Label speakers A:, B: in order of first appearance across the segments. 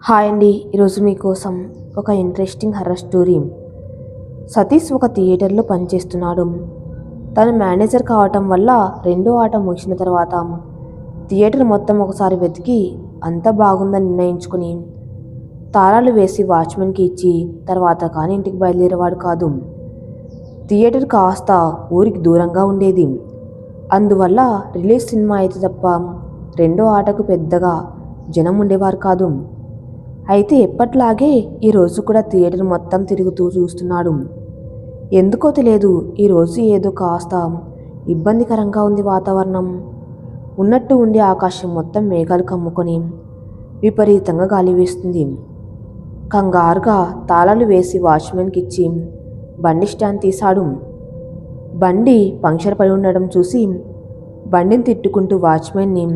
A: Hi అండి, ఈరోజు మీకోసం ఒక ఇంట్రెస్టింగ్ హర్రర్ స్టోరీ. సతీష్ ఒక థియేటర్లో పనిచేస్తున్నాడు. తను మేనేజర్ కావటం వల్ల రెండో ఆట ముగిసిన తర్వాత థియేటర్ మొత్తం ఒకసారి వెతికి అంతా బాగుందని నిర్ణయించుకుని తాళాలు వేసి వాచ్మెన్కి ఇచ్చి తర్వాత కానీ ఇంటికి బయలుదేరేవాడు కాదు. థియేటర్ కాస్త ఊరికి దూరంగా ఉండేది. అందువల్ల రిలీజ్ సినిమా అయితే తప్ప రెండో ఆటకు పెద్దగా జనం ఉండేవారు కాదు. అయితే ఎప్పట్లాగే ఈరోజు కూడా థియేటర్ మొత్తం తిరుగుతూ చూస్తున్నాడు. ఎందుకో తెలియదు, ఈరోజు ఏదో కాస్త ఇబ్బందికరంగా ఉంది వాతావరణం. ఉన్నట్టు ఉండి ఆకాశం మొత్తం మేఘాలు కమ్ముకొని విపరీతంగా గాలి వేస్తుంది. కంగారుగా తాళాలు వేసి వాచ్మెన్కి ఇచ్చి బండి స్టాండ్ తీశాడు. బండి పంక్చర్ పడి ఉండడం చూసి బండిని తిట్టుకుంటూ వాచ్మెన్ని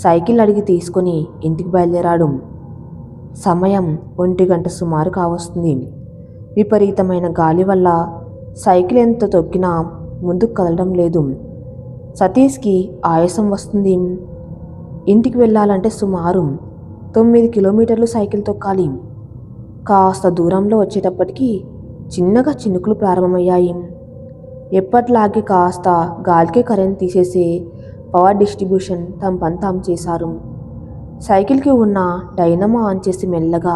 A: సైకిల్ అడిగి తీసుకొని ఇంటికి బయలుదేరాడు. సమయం 1 గంట సుమారు కావస్తుంది. విపరీతమైన గాలి వల్ల సైకిల్ ఎంత తొక్కినా ముందుకు కదలడం లేదు. సతీష్కి ఆయాసం వస్తుంది. ఇంటికి వెళ్ళాలంటే సుమారు 9 కిలోమీటర్లు సైకిల్ తొక్కాలి. కాస్త దూరంలో వచ్చేటప్పటికి చిన్నగా చినుకులు ప్రారంభమయ్యాయి. ఎప్పట్లాగే కాస్త గాలికే కరెంట్ తీసేసే పవర్ డిస్ట్రిబ్యూషన్ తమ పని తాము చేశారు. సైకిల్కి ఉన్న డైనమా ఆన్ చేసి మెల్లగా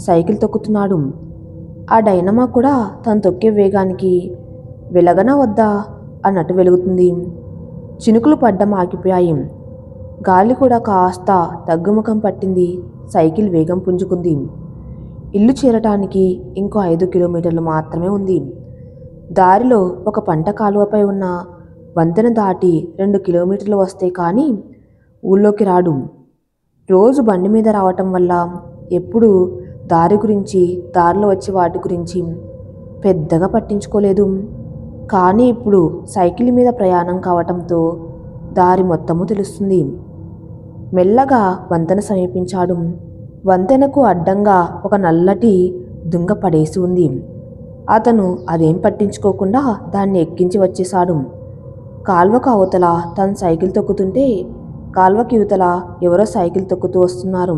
A: సైకిల్ తొక్కుతున్నాడు. ఆ డైనమా కూడా తను తొక్కే వేగానికి వెలగనా వద్దా అన్నట్టు వెలుగుతుంది. చినుకులు పడ్డం ఆగిపోయాయి. గాలి కూడా కాస్త తగ్గుముఖం పట్టింది. సైకిల్ వేగం పుంజుకుంది. ఇల్లు చేరటానికి ఇంకో 5 కిలోమీటర్లు మాత్రమే ఉంది. దారిలో ఒక పంట కాలువపై ఉన్న వంతెన దాటి 2 కిలోమీటర్లు వస్తే కానీ ఊళ్ళోకి రాడు. రోజు బండి మీద రావటం వల్ల ఎప్పుడూ దారి గురించి, దారిలో వచ్చే వాటి గురించి పెద్దగా పట్టించుకోలేదు. కానీ ఇప్పుడు సైకిల్ మీద ప్రయాణం కావటంతో దారి మొత్తము తెలుస్తుంది. మెల్లగా వంతెన సమీపించాడు. వంతెనకు అడ్డంగా ఒక నల్లటి దుంగ పడేసి ఉంది. అతను అదేం పట్టించుకోకుండా దాన్ని ఎక్కించి వచ్చేశాడు. కాల్వకు అవతల తను సైకిల్ తొక్కుతుంటే కాల్వకి యువతల ఎవరో సైకిల్ తొక్కుతూ వస్తున్నారు.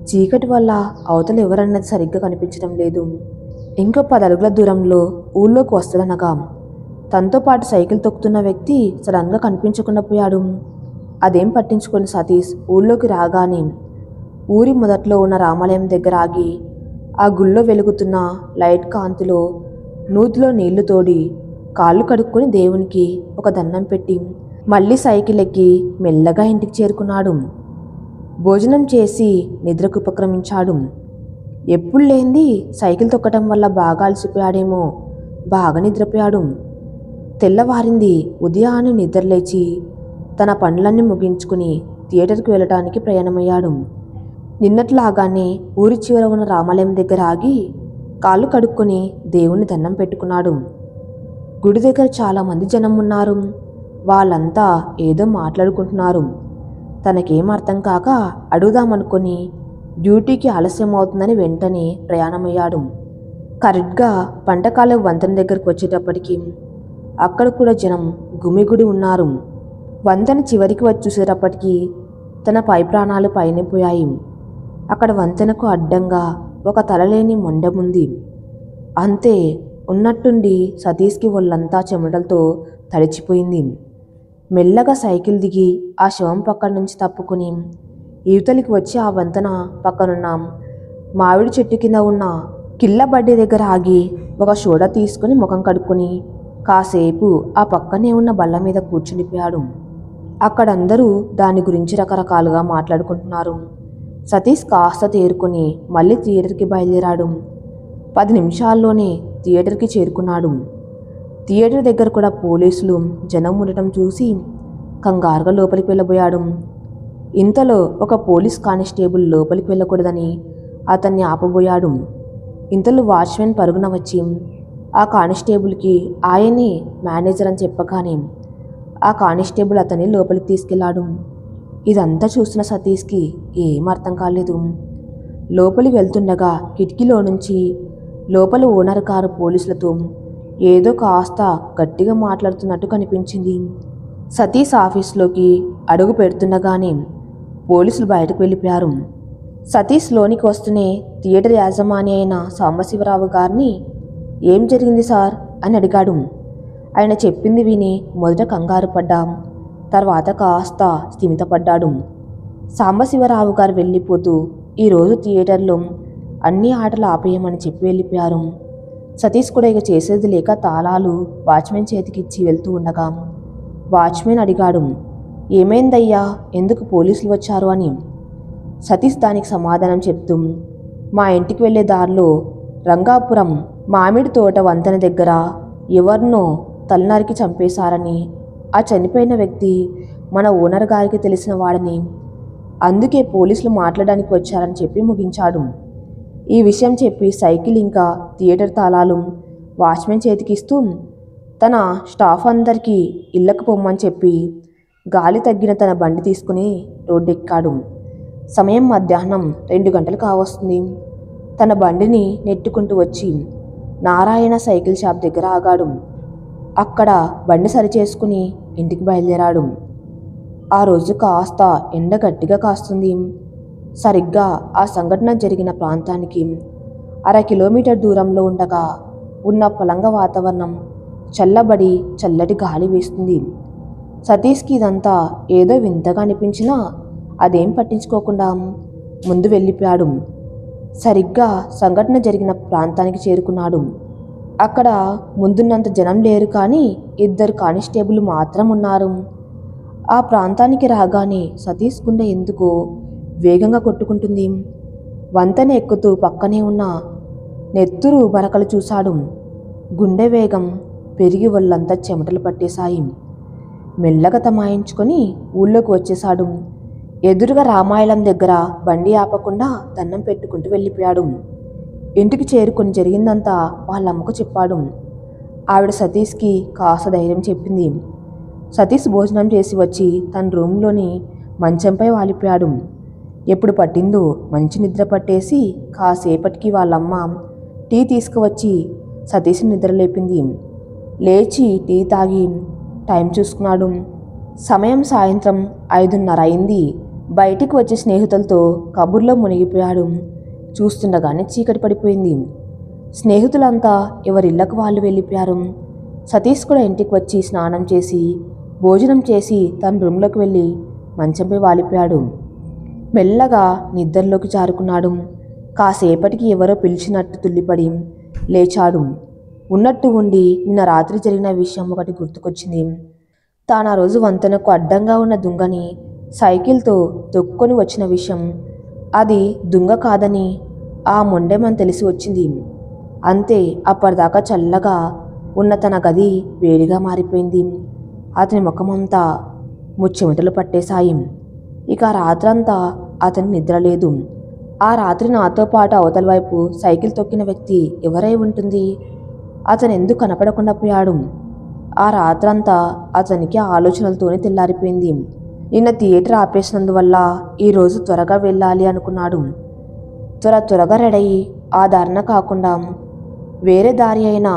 A: చీకటి వల్ల అవతల ఎవరన్నది సరిగ్గా కనిపించడం లేదు. ఇంకో 10 అడుగుల దూరంలో ఊళ్ళోకి వస్తాడనగా తనతో పాటు సైకిల్ తొక్కుతున్న వ్యక్తి సడన్గా కనిపించకుండా పోయాడు. అదేం పట్టించుకొని సతీష్ ఊళ్ళోకి రాగానే ఊరి మొదట్లో ఉన్న రామాలయం దగ్గర ఆగి ఆ గుళ్ళో వెలుగుతున్న లైట్ కాంతిలో నూతిలో నీళ్లు తోడి కాళ్ళు కడుక్కొని దేవునికి ఒక దండం పెట్టి మళ్ళీ సైకిల్ ఎక్కి మెల్లగా ఇంటికి చేరుకున్నాడు. భోజనం చేసి నిద్రకు ఉపక్రమించాడు. ఎప్పుడు లేంది సైకిల్ తొక్కటం వల్ల బాగా అలసిపోయాడేమో, బాగా నిద్రపోయాడు. తెల్లవారింది. ఉదయాన్నే నిద్రలేచి తన పనులన్నీ ముగించుకుని థియేటర్కి వెళ్ళటానికి ప్రయాణమయ్యాడు. నిన్నట్లాగానే ఊరి చివర ఉన్న రామాలయం దగ్గర ఆగి కాళ్ళు కడుక్కొని దేవుని దండం పెట్టుకున్నాడు. గుడి దగ్గర చాలామంది జనం ఉన్నారు. వాళ్ళంతా ఏదో మాట్లాడుకుంటున్నారు. తనకేం అర్థం కాక అడుగుదామనుకొని డ్యూటీకి ఆలస్యం అవుతుందని వెంటనే ప్రయాణమయ్యాడు. కరెక్ట్గా పంటకాలం వంతెన దగ్గరకు వచ్చేటప్పటికి అక్కడ కూడా జనం గుమిగుడి ఉన్నారు. వంతెన చివరికి వచ్చి చూసేటప్పటికి తన పై ప్రాణాలు పైనే పోయాయి. అక్కడ వంతెనకు అడ్డంగా ఒక తలలేని మొండెముంది. అంతే, ఉన్నట్టుండి సతీష్కి ఒళ్ళంతా చెమటలతో తడిచిపోయింది. మెల్లగా సైకిల్ దిగి ఆ శవం పక్కన నుంచి తప్పుకొని యువతలికి వచ్చి ఆ వంతెన పక్కనున్న మామిడి చెట్టు కింద ఉన్న కిల్ల బడ్డీ దగ్గర ఆగి ఒక సోడా తీసుకుని ముఖం కడుక్కొని కాసేపు ఆ పక్కనే ఉన్న బల్ల మీద కూర్చుండిపోయాడు. అక్కడందరూ దాని గురించి రకరకాలుగా మాట్లాడుకుంటున్నారు. సతీష్ కాస్త తేరుకొని మళ్ళీ థియేటర్కి బయలుదేరాడు. 10 నిమిషాల్లోనే థియేటర్కి చేరుకున్నాడు. థియేటర్ దగ్గర కూడా పోలీసులు జనం ఉండటం చూసి కంగారుగా లోపలికి వెళ్ళబోయాడు. ఇంతలో ఒక పోలీస్ కానిస్టేబుల్ లోపలికి వెళ్ళకూడదని అతన్ని ఆపబోయాడు. ఇంతలో వాచ్మెన్ పరుగున వచ్చి ఆ కానిస్టేబుల్కి ఆయనే మేనేజర్ అని చెప్పగానే ఆ కానిస్టేబుల్ అతన్ని లోపలికి తీసుకెళ్లాడు. ఇదంతా చూసిన సతీష్కి ఏం అర్థం కాలేదు. లోపలికి వెళ్తుండగా కిటికీలో నుంచి లోపల ఓనర్ కారు పోలీసులతో ఏదో కాస్త గట్టిగా మాట్లాడుతున్నట్టు కనిపించింది. సతీష్ ఆఫీస్లోకి అడుగు పెడుతుండగానే పోలీసులు బయటకు వెళ్ళిపోయారు. సతీష్ లోనికి వస్తూనే థియేటర్ యాజమాని అయిన సాంబశివరావు గారిని ఏం జరిగింది సార్ అని అడిగాడు. ఆయన చెప్పింది విని మొదట కంగారు పడ్డాం, తర్వాత కాస్త స్థిమితపడ్డాడు. సాంబశివరావు గారు వెళ్ళిపోతూ ఈరోజు థియేటర్లో అన్ని ఆటలు ఆపేయమని చెప్పి వెళ్ళిపోయారు. సతీష్ కూడా ఇక చేసేది లేక తాళాలు వాచ్మెన్ చేతికిచ్చి వెళ్తూ ఉండగా వాచ్మెన్ అడిగాడు, ఏమైందయ్యా, ఎందుకు పోలీసులు వచ్చారు అని. సతీష్ దానికి సమాధానం చెప్తూ, మా ఇంటికి వెళ్ళే దారిలో రంగాపురం మామిడి తోట వంతెన దగ్గర ఎవరినో తలనరికి చంపేశారని, ఆ చనిపోయిన వ్యక్తి మన ఓనర్ గారికి తెలిసిన వాడని, అందుకే పోలీసులు మాట్లాడడానికి వచ్చారని చెప్పి ముగించాడు. ఈ విషయం చెప్పి సైకిల్ ఇంకా థియేటర్ తాళాలు వాచ్మెన్ చేతికిస్తూ తన స్టాఫ్ అందరికీ ఇళ్లకు పొమ్మని చెప్పి గాలి తగ్గిన తన బండి తీసుకుని రోడ్డెక్కాడు. సమయం మధ్యాహ్నం 2 గంటలు కావస్తుంది. తన బండిని నెట్టుకుంటూ వచ్చి నారాయణ సైకిల్ షాప్ దగ్గర ఆగాడు. అక్కడ బండి సరిచేసుకుని ఇంటికి బయలుదేరాడు. ఆ రోజు కాస్త ఎండ గట్టిగా కాస్తుంది. సరిగ్గా ఆ సంఘటన జరిగిన ప్రాంతానికి 1/2 కిలోమీటర్ దూరంలో ఉండగా ఉన్న పొలంగ వాతావరణం చల్లబడి చల్లటి గాలి వేస్తుంది. సతీష్కి ఇదంతా ఏదో వింతగా అనిపించినా అదేం పట్టించుకోకుండా ముందు వెళ్ళిపోయాడు. సరిగ్గా సంఘటన జరిగిన ప్రాంతానికి చేరుకున్నాడు. అక్కడ ముందున్నంత జనం లేరు, కానీ 2 కానిస్టేబుల్ మాత్రం ఉన్నారు. ఆ ప్రాంతానికి రాగానే సతీష్ గుండె ఎందుకో వేగంగా కొట్టుకుంటుంది. వంతెన ఎక్కుతూ పక్కనే ఉన్న నెత్తురు మరకలు చూశాడు. గుండె వేగం పెరిగి ఒళ్ళంతా చెమటలు పట్టేశాయి. మెల్లగా తమాయించుకొని ఊళ్ళోకి వచ్చేశాడు. ఎదురుగా రామాయణం దగ్గర బండి ఆపకుండా దండం పెట్టుకుంటూ వెళ్ళిపోయాడు. ఇంటికి చేరుకొని జరిగిందంతా వాళ్ళమ్మకు చెప్పాడు. ఆవిడ సతీష్కి కాస్త ధైర్యం చెప్పింది. సతీష్ భోజనం చేసి వచ్చి తన రూమ్లోని మంచంపై వాలిపోయాడు. ఎప్పుడు పట్టిందో మంచి నిద్ర పట్టేసి కాసేపటికి వాళ్ళమ్మ టీ తీసుకువచ్చి సతీష్ నిద్రలేపింది. లేచి టీ తాగి టైం చూసుకున్నాడు. సమయం సాయంత్రం 5:30 అయింది. బయటికి వచ్చే స్నేహితులతో కబుర్లో మునిగిపోయాడు. చూస్తుండగానే చీకటి పడిపోయింది. స్నేహితులంతా ఎవరిళ్లకు వాళ్ళు వెళ్ళిపోయారు. సతీష్ కూడా ఇంటికి వచ్చి స్నానం చేసి భోజనం చేసి తన రూమ్లోకి వెళ్ళి మంచంపై వాలిపోయాడు. మెల్లగా నిద్రలోకి జారుకున్నాడు. కాసేపటికి ఎవరో పిలిచినట్టు తుల్లిపడి లేచాడు. ఉన్నట్టు ఉండి నిన్న రాత్రి జరిగిన విషయం ఒకటి గుర్తుకొచ్చింది. తాను ఆ రోజు వంతెనకు అడ్డంగా ఉన్న దుంగని సైకిల్తో తొక్కుకొని వచ్చిన విషయం, అది దుంగ కాదని ఆ మొండెమని తెలిసి వచ్చింది. అంతే, అప్పటిదాకా చల్లగా ఉన్న తన గది వేడిగా మారిపోయింది. అతని ముఖమంతా ముచ్చెమటలు పట్టేశాయి. ఇక రాత్రంతా అతని నిద్రలేదు. ఆ రాత్రి నాతో పాటు అవతల వైపు సైకిల్ తొక్కిన వ్యక్తి ఎవరై ఉంటుంది? అతను ఎందుకు కనపడకుండా పోయాడు? ఆ రాత్రంతా అతనికి ఆలోచనలతోనే తెల్లారిపోయింది. నిన్న థియేటర్ ఆపేసినందువల్ల ఈరోజు త్వరగా వెళ్ళాలి అనుకున్నాడు. త్వరగా రెడయి ఆ దారిన కాకుండా వేరే దారి అయిన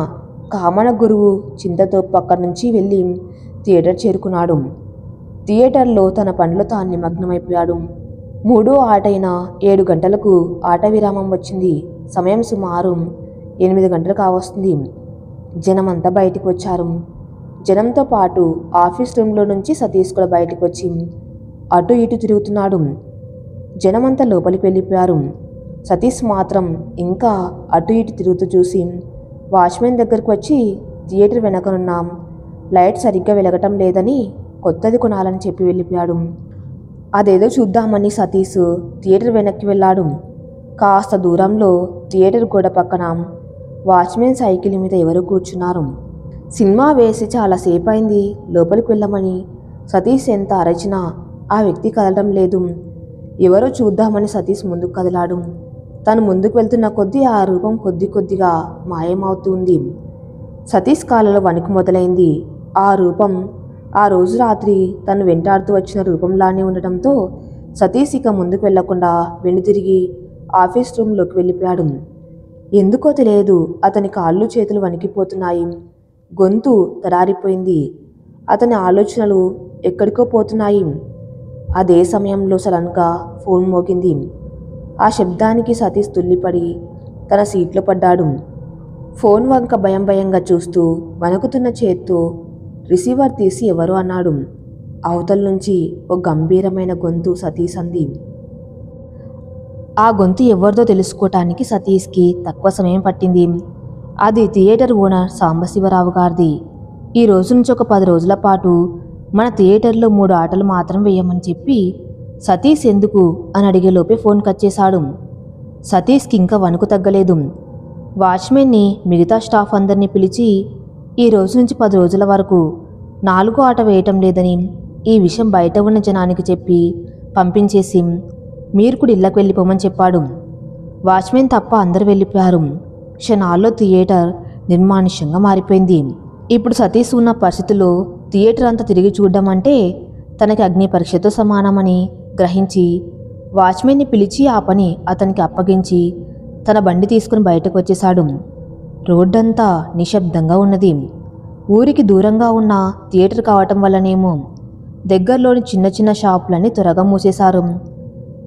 A: కామన గురువు చింతతో పక్క నుంచి వెళ్ళి థియేటర్ చేరుకున్నాడు. థియేటర్లో తన పనిలో తాను నిమగ్నమైపోయాడు. 3వ ఆటైన 7 గంటలకు ఆట విరామం వచ్చింది. సమయం సుమారు 8 గంటలు కావస్తుంది. జనమంతా బయటికి వచ్చారు. జనంతో పాటు ఆఫీస్ రూమ్లో నుంచి సతీష్ కూడా బయటకు వచ్చి అటు ఇటు తిరుగుతున్నాడు. జనమంతా లోపలికి వెళ్ళిపోయారు. సతీష్ మాత్రం ఇంకా అటు ఇటు తిరుగుతూ చూసి వాచ్మెన్ దగ్గరకు వచ్చి థియేటర్ వెనకనున్న లైట్ సరిగ్గా వెలగటం లేదని కొత్తది కొనాలని చెప్పి వెళ్ళిపోయాడు. అదేదో చూద్దామని సతీష్ థియేటర్ వెనక్కి వెళ్ళాడు. కాస్త దూరంలో థియేటర్ గోడ పక్కన వాచ్మెన్ సైకిల్ మీద ఎవరు కూర్చున్నారు. సినిమా వేసి చాలాసేపు అయింది, లోపలికి వెళ్ళమని సతీష్ ఎంత అరచినా ఆ వ్యక్తి కదలడం లేదు. ఎవరో చూద్దామని సతీష్ ముందుకు కదిలాడు. తను ముందుకు వెళ్తున్న కొద్దీ ఆ రూపం కొద్దిగా మాయమవుతుంది. సతీష్ కాళ్ళలో వణుకు మొదలైంది. ఆ రూపం ఆ రోజు రాత్రి తను వెంటాడుతూ వచ్చిన రూపంలానే ఉండటంతో సతీష్ ఇక ముందుకు వెళ్లకుండా వెనుతిరిగి ఆఫీస్ రూమ్లోకి వెళ్ళిపోయాడు. ఎందుకో తెలియదు, అతని కాళ్ళు చేతులు వణికిపోతున్నాయి. గొంతు తడారిపోయింది. అతని ఆలోచనలు ఎక్కడికో పోతున్నాయి. అదే సమయంలో సడన్గా ఫోన్ మోగింది. ఆ శబ్దానికి సతీష్ తుల్లిపడి తన సీట్లో పడ్డాడు. ఫోన్ వంక భయం భయంగా చూస్తూ వణుకుతున్న చేత్తో రిసీవర్ తీసి ఎవరు అన్నాడు. అవతల నుంచి ఒక గంభీరమైన గొంతు సతీష్ అంది. ఆ గొంతు ఎవరిదో తెలుసుకోవటానికి సతీష్కి తక్కువ సమయం పట్టింది. అది థియేటర్ ఓనర్ సాంబశివరావు గారిది. ఈ రోజు నుంచి ఒక 10 రోజుల పాటు మన థియేటర్లో 3 ఆటలు మాత్రం వేయమని చెప్పి సతీష్ ఎందుకు అని అడిగేలోపే ఫోన్ కట్ చేశాడు. సతీష్కి ఇంకా వణుకు తగ్గలేదు. వాచ్మెన్ని మిగతా స్టాఫ్ అందరినీ పిలిచి ఈ రోజు నుంచి 10 రోజుల వరకు 4వ ఆట వేయటం లేదని ఈ విషయం బయట ఉన్న జనానికి చెప్పి పంపించేసి మీరు కూడా ఇళ్ళకు వెళ్ళిపోమని చెప్పాడు. వాచ్మెన్ తప్ప అందరూ వెళ్ళిపోయారు. క్షణాల్లో థియేటర్ నిర్మానుష్యంగా మారిపోయింది. ఇప్పుడు సతీష్ ఉన్న పరిస్థితుల్లో థియేటర్ అంతా తిరిగి చూడడం అంటే తనకి అగ్ని పరీక్షతో సమానమని గ్రహించి వాచ్మెన్ని పిలిచి ఆ పని అతనికి అప్పగించి తన బండి తీసుకుని బయటకు వచ్చేశాడు. రోడ్డంతా నిశ్శబ్దంగా ఉన్నది. ఊరికి దూరంగా ఉన్న థియేటర్ కావటం వల్లనేమో దగ్గరలోని చిన్న చిన్న షాపులన్నీ త్వరగా మూసేశారు.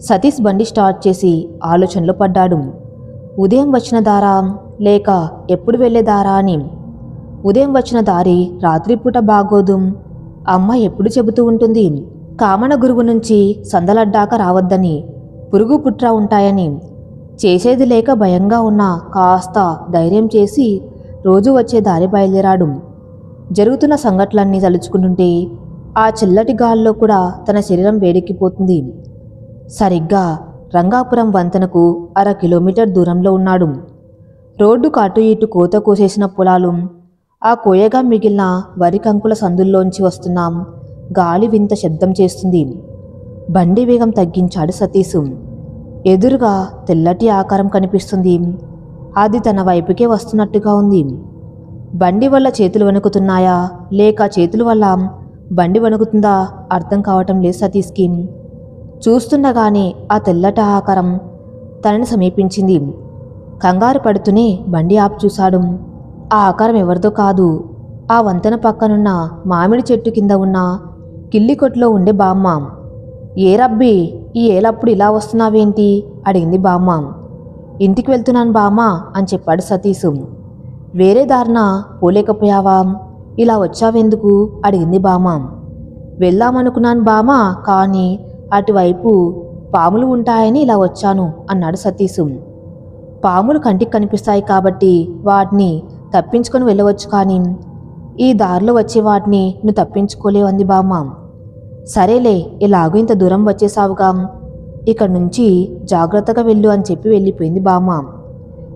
A: సతీష్ బండి స్టార్ట్ చేసి ఆలోచనలో పడ్డాడు. ఉదయం వచ్చిన దారా లేక ఎప్పుడు వెళ్ళే దారా అని. ఉదయం వచ్చిన దారి రాత్రిపూట బాగోదు, అమ్మ ఎప్పుడు చెబుతూ ఉంటుంది. కామన గురువు నుంచి సందలడ్డాక రావద్దని, పురుగు పుట్ర ఉంటాయని. చేసేది లేక భయంగా ఉన్న కాస్త ధైర్యం చేసి రోజు వచ్చే దారి బయలుదేరాడు. జరుగుతున్న సంఘటనలన్నీ తలుచుకుంటుంటే ఆ చల్లటి గాల్లో కూడా తన శరీరం వేడెక్కిపోతుంది. సరిగ్గా రంగాపురం వంతెనకు 1/2 కిలోమీటర్ దూరంలో ఉన్నాడు. రోడ్డుకు అటు ఇటు కోత కోసేసిన పొలాలు, ఆ కోయగా మిగిలిన వరి కంకుల సందుల్లోంచి వస్తున్నాం గాలి వింత శబ్దం చేస్తుంది. బండి వేగం తగ్గించాడు సతీష్. ఎదురుగా తెల్లటి ఆకారం కనిపిస్తుంది. అది తన వైపుకే వస్తున్నట్టుగా ఉంది. బండి వల్ల చేతులు వణుకుతున్నాయా లేక చేతుల వల్ల బండి వణుకుతుందా అర్థం కావటం లేదు సతీష్కి. చూస్తుండగానే ఆ తెల్లటి ఆకారం తనని సమీపించింది. కంగారు పడుతూనే బండి ఆపు చూశాడు. ఆ ఆకారం ఎవరిదో కాదు, ఆ వంతెన పక్కనున్న మామిడి చెట్టు కింద ఉన్న కిల్లి కొట్లో ఉండే బామ్మ. ఏ రబ్బీ, ఈ ఏలప్పుడు ఇలా వస్తున్నావేంటి అడిగింది బామ్మ. ఇంటికి వెళ్తున్నాను బామ్మ అని చెప్పాడు సతీష్. వేరే దారిన పోలేకపోయావా, ఇలా వచ్చావెందుకు అడిగింది బామ్మ. వెళ్దామనుకున్నాను బామ్మ, కానీ అటువైపు పాములు ఉంటాయని ఇలా వచ్చాను అన్నాడు సతీష్. పాములు కంటికి కనిపిస్తాయి కాబట్టి వాటిని తప్పించుకొని వెళ్ళవచ్చు, కానీ ఈ దారిలో వచ్చే వాటిని నువ్వు తప్పించుకోలేవు అంది బామ్మ. సరేలే, ఇలాగూ ఇంత దూరం వచ్చేసావుగా, ఇక్కడి నుంచి జాగ్రత్తగా వెళ్ళు అని చెప్పి వెళ్ళిపోయింది బామ్మ.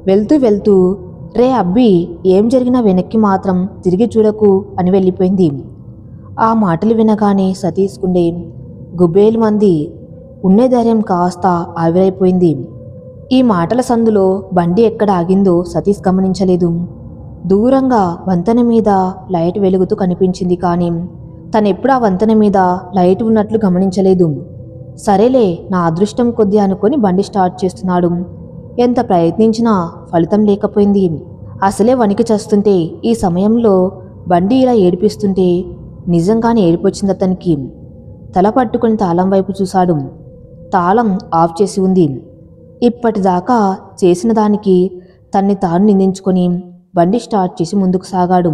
A: వెళ్తూ వెళ్తూ రే అబ్బి, ఏం జరిగినా వెనక్కి మాత్రం తిరిగి చూడకు అని వెళ్ళిపోయింది. ఆ మాటలు వినగానే సతీష్ గుండె గుబేలు మంది. ఉండే ధైర్యం కాస్త ఆవిరైపోయింది. ఈ మాటల సందులో బండి ఎక్కడ ఆగిందో సతీష్ గమనించలేదు. దూరంగా వంతెన మీద లైట్ వెలుగుతూ కనిపించింది, కానీ తనెప్పుడు ఆ వంతెన మీద లైట్ ఉన్నట్లు గమనించలేదు. సరేలే, నా అదృష్టం కొద్దీ అనుకొని బండి స్టార్ట్ చేస్తున్నాడు. ఎంత ప్రయత్నించినా ఫలితం లేకపోయింది. అసలే వణికి చేస్తుంటే ఈ సమయంలో బండి ఇలా ఏడిపిస్తుంటే నిజంగానే ఏడిపొచ్చింది అతనికి. తల పట్టుకుని తాళం వైపు చూశాడు. తాళం ఆఫ్ చేసి ఉంది. ఇప్పటిదాకా చేసిన దానికి తన్ని తాను నిందించుకొని బండి స్టార్ట్ చేసి ముందుకు సాగాడు.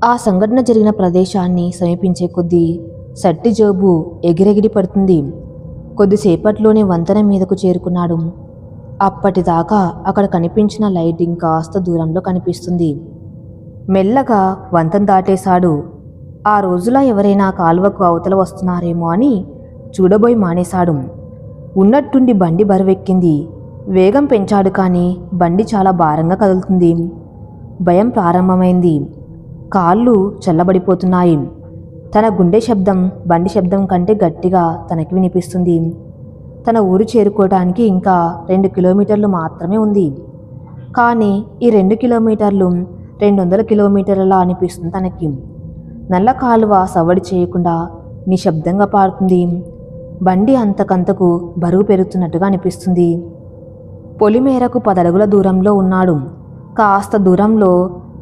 A: ఆ సంఘటన జరిగిన ప్రదేశాన్ని సమీపించే కొద్దీ సట్టి జోబు ఎగిరెగిరి పడుతుంది. కొద్దిసేపట్లోనే వంతెన మీదకు చేరుకున్నాడు. అప్పటిదాకా అక్కడ కనిపించిన లైట్ ఇంకాస్త దూరంలో కనిపిస్తుంది. మెల్లగా వంతెన దాటేశాడు. ఆ రోజులా ఎవరైనా కాలువకు అవతల వస్తున్నారేమో అని చూడబోయి మానేశాడు. ఉన్నట్టుండి బండి బరువెక్కింది. వేగం పెంచాడు, కానీ బండి చాలా భారంగా కదులుతుంది. భయం ప్రారంభమైంది. కాళ్ళు చల్లబడిపోతున్నాయి. తన గుండె శబ్దం బండి శబ్దం కంటే గట్టిగా తనకి వినిపిస్తుంది. తన ఊరు చేరుకోవడానికి ఇంకా 2 కిలోమీటర్లు మాత్రమే ఉంది. కానీ ఈ 2 కిలోమీటర్లు 200 కిలోమీటర్లా అనిపిస్తుంది తనకి. నల్ల కాలువ సవడి చేయకుండా నిశ్శబ్దంగా పారుతుంది. బండి అంతకంతకు బరువు పెరుగుతున్నట్టుగా అనిపిస్తుంది. పొలిమేరకు 10 అడుగుల దూరంలో ఉన్నాడు. కాస్త దూరంలో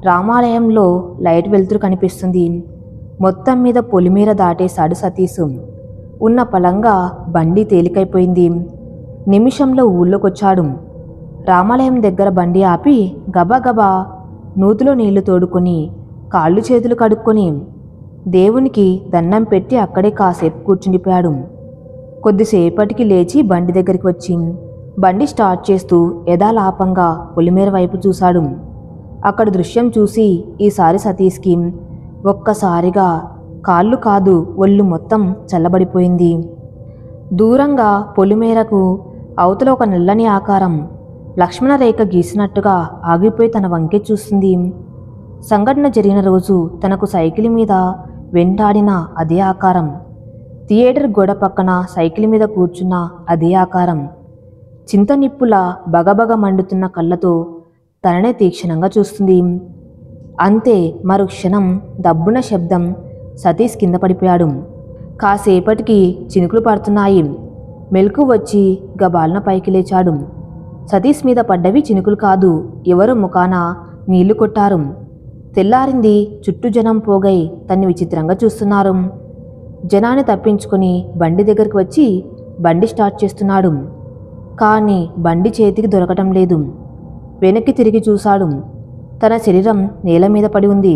A: రామాలయంలో లైట్ వెలుతురు కనిపిస్తుంది. మొత్తం మీద పొలిమేర దాటేశాడు సతీష్. ఉన్న పలంగా బండి తేలికైపోయింది. నిమిషంలో ఊళ్ళోకొచ్చాడు. రామాలయం దగ్గర బండి ఆపి గబగబా నూతిలో నీళ్లు తోడుకొని కాళ్ళు చేతులు కడుక్కొని దేవునికి దండం పెట్టి అక్కడే కాసేపు కూర్చుండిపోయాడు. కొద్దిసేపటికి లేచి బండి దగ్గరికి వచ్చి బండి స్టార్ట్ చేస్తూ యథాలాపంగా పొలిమేర వైపు చూశాడు. అక్కడ దృశ్యం చూసి ఈసారి సతీష్కి ఒక్కసారిగా కాళ్ళు కాదు ఒళ్ళు మొత్తం చల్లబడిపోయింది. దూరంగా పొలిమేరకు అవతల ఒక నల్లని ఆకారం లక్ష్మణరేఖ గీసినట్టుగా ఆగిపోయి తన వంకే చూస్తుంది. సంఘటన జరిగిన రోజు తనకు సైకిల్ మీద వెంటాడిన అదే ఆకారం, థియేటర్ గోడ పక్కన సైకిల్ మీద కూర్చున్న అదే ఆకారం, చింతనిప్పులా బగబగ మండుతున్న కళ్ళతో తననే తీక్షణంగా చూస్తుంది. అంతే, మరో క్షణం దబ్బున శబ్దం. సతీష్ కింద పడిపోయాడు. కాసేపటికి చినుకులు పడుతున్నాయి. మెలకు వచ్చి గబాలన పైకి లేచాడు. సతీష్ మీద పడ్డవి చినుకులు కాదు, ఎవరో ముఖాన నీళ్లు కొట్టారు. తెల్లారింది. చుట్టూ జనం పోగై తన్ని విచిత్రంగా చూస్తున్నారు. జనాన్ని తప్పించుకొని బండి దగ్గరికి వచ్చి బండి స్టార్ట్ చేస్తున్నాడు. కానీ బండి చేతికి దొరకటం లేదు. వెనక్కి తిరిగి చూశాడు. తన శరీరం నేల మీద పడి ఉంది.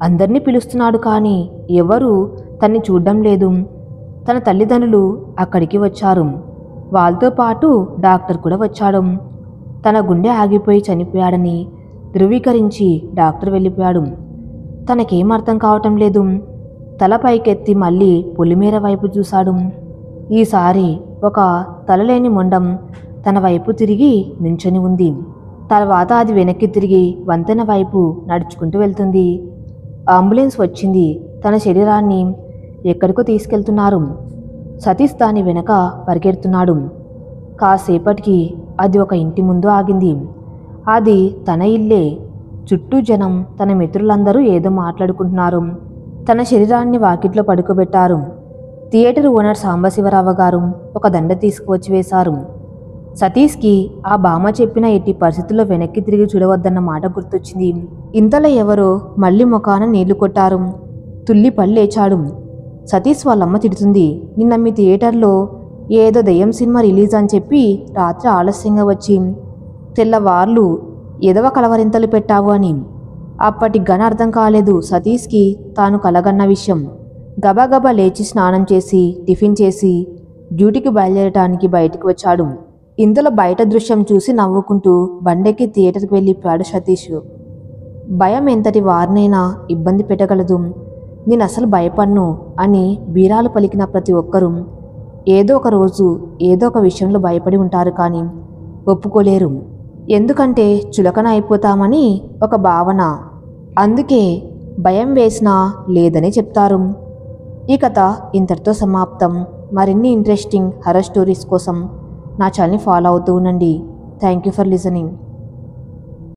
A: అందరినీ పిలుస్తున్నాడు కానీ ఎవరూ తన్ని చూడ్డం లేదు. తన తల్లిదండ్రులు అక్కడికి వచ్చారు. వాళ్ళతో పాటు డాక్టర్ కూడా వచ్చాడు. తన గుండె ఆగిపోయి చనిపోయాడని ధృవీకరించి డాక్టర్ వెళ్ళిపోయాడు. తనకేం అర్థం కావటం లేదు. తల పైకెత్తి మళ్ళీ పొలిమేర వైపు చూశాడు. ఈసారి ఒక తలలేని మొండం తన వైపు తిరిగి నించొని ఉంది. తర్వాత అది వెనక్కి తిరిగి వంతెన వైపు నడుచుకుంటూ వెళ్తుంది. అంబులెన్స్ వచ్చింది. తన శరీరాన్ని ఎక్కడికో తీసుకెళ్తున్నారు. సతీష్ దాని వెనక పరిగెడుతున్నాడు. కాసేపటికి అది ఒక ఇంటి ముందు ఆగింది. అది తన ఇల్లే. చుట్టూ జనం, తన మిత్రులందరూ ఏదో మాట్లాడుకుంటున్నారు. తన శరీరాన్ని వాకిట్లో పడుకోబెట్టారు. థియేటర్ ఓనర్ సాంబశివరావు గారు ఒక దండ తీసుకువచ్చి వేశారు. సతీష్కి ఆ బామ్మ చెప్పిన ఎట్టి పరిస్థితుల్లో వెనక్కి తిరిగి చూడవద్దన్న మాట గుర్తొచ్చింది. ఇంతలో ఎవరో మళ్ళీ ముఖాన నీళ్లు కొట్టారు. తుల్లి పళ్ళేచాడు. సతీష్ వాళ్ళమ్మ తిడుతుంది. నిన్న మీ థియేటర్లో ఏదో దయ్యం సినిమా రిలీజ్ అని చెప్పి రాత్రి ఆలస్యంగా వచ్చి తెల్లవార్లు ఎదవ కలవరింతలు పెట్టావు అని. అప్పటి గన అర్థం కాలేదు సతీష్కి తాను కలగన్న విషయం. గబగబా లేచి స్నానం చేసి టిఫిన్ చేసి డ్యూటీకి బయలుదేరటానికి బయటికి వచ్చాడు. ఇంతలో బయట దృశ్యం చూసి నవ్వుకుంటూ బండెక్కి థియేటర్కి వెళ్ళిపోయాడు సతీష్. భయం ఎంతటి వారినైనా ఇబ్బంది పెట్టగలదు. నేను అసలు భయపడ్ను అని బీరాలు పలికిన ప్రతి ఒక్కరూ ఏదో ఒక రోజు ఏదో ఒక విషయంలో భయపడి ఉంటారు కానీ ఒప్పుకోలేరు. ఎందుకంటే చులకన అయిపోతామని ఒక భావన. అందుకే భయం వేసినా లేదని చెప్తారు. ఈ కథ ఇంతటితో సమాప్తం. మరిన్ని ఇంట్రెస్టింగ్ హర్రర్ స్టోరీస్ కోసం నా ఛానల్ని ఫాలో అవుతూ ఉండండి. Thank you for listening.